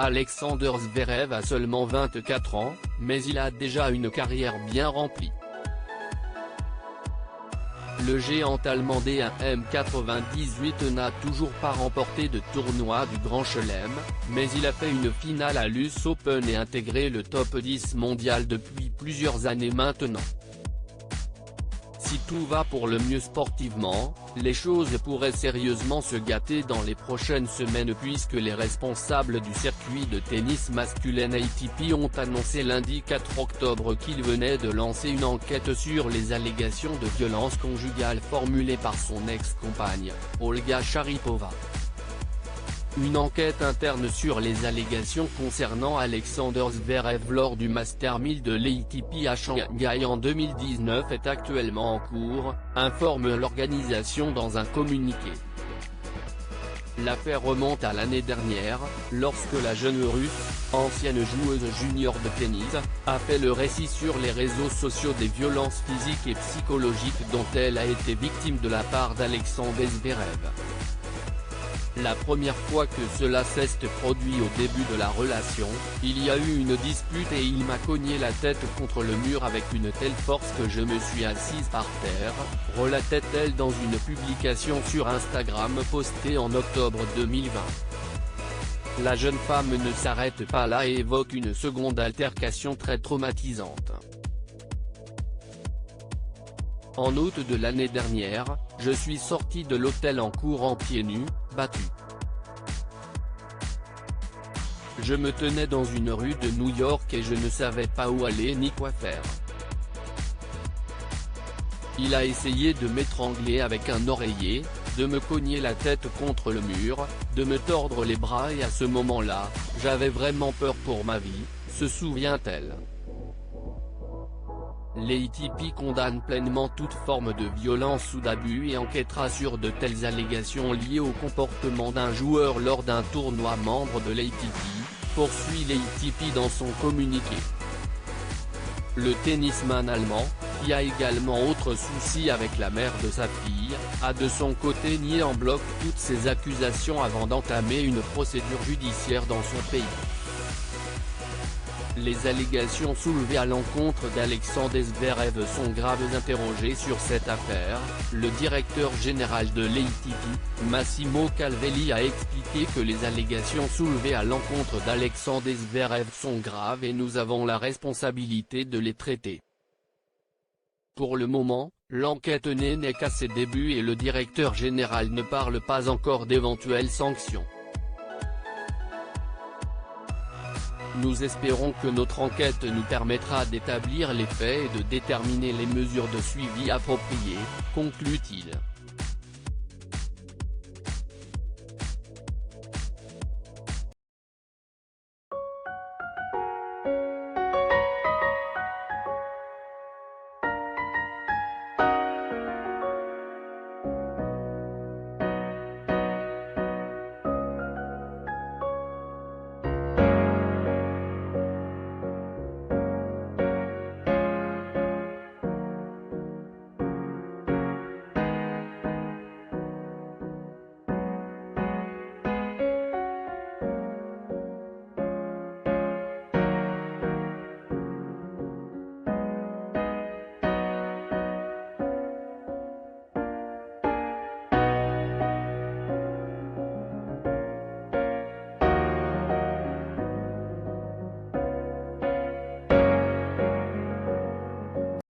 Alexander Zverev a seulement 24 ans, mais il a déjà une carrière bien remplie. Le géant allemand des M98 n'a toujours pas remporté de tournoi du Grand Chelem, mais il a fait une finale à l'US Open et intégré le top 10 mondial depuis plusieurs années maintenant. Si tout va pour le mieux sportivement, les choses pourraient sérieusement se gâter dans les prochaines semaines puisque les responsables du circuit de tennis masculin ATP ont annoncé lundi 4 octobre qu'ils venaient de lancer une enquête sur les allégations de violence conjugale formulées par son ex-compagne, Olga Sharipova. Une enquête interne sur les allégations concernant Alexander Zverev lors du Master 1000 de l'ATP à Shanghai en 2019 est actuellement en cours, informe l'organisation dans un communiqué. L'affaire remonte à l'année dernière, lorsque la jeune Russe, ancienne joueuse junior de tennis, a fait le récit sur les réseaux sociaux des violences physiques et psychologiques dont elle a été victime de la part d'Alexander Zverev. La première fois que cela s'est produit au début de la relation, il y a eu une dispute et il m'a cogné la tête contre le mur avec une telle force que je me suis assise par terre, relatait-elle dans une publication sur Instagram postée en octobre 2020. La jeune femme ne s'arrête pas là et évoque une seconde altercation très traumatisante. En août de l'année dernière, je suis sorti de l'hôtel en courant pieds nus, battu. Je me tenais dans une rue de New York et je ne savais pas où aller ni quoi faire. Il a essayé de m'étrangler avec un oreiller, de me cogner la tête contre le mur, de me tordre les bras et à ce moment-là, j'avais vraiment peur pour ma vie, se souvient-elle. L'ATP condamne pleinement toute forme de violence ou d'abus et enquêtera sur de telles allégations liées au comportement d'un joueur lors d'un tournoi membre de l'ATP, poursuit l'ATP dans son communiqué. Le tennisman allemand, qui a également autre souci avec la mère de sa fille, a de son côté nié en bloc toutes ces accusations avant d'entamer une procédure judiciaire dans son pays. Les allégations soulevées à l'encontre d'Alexander Zverev sont graves. Interrogé sur cette affaire, le directeur général de l'ATP, Massimo Calvelli a expliqué que les allégations soulevées à l'encontre d'Alexander Zverev sont graves et nous avons la responsabilité de les traiter. Pour le moment, l'enquête n'est qu'à ses débuts et le directeur général ne parle pas encore d'éventuelles sanctions. Nous espérons que notre enquête nous permettra d'établir les faits et de déterminer les mesures de suivi appropriées, conclut-il.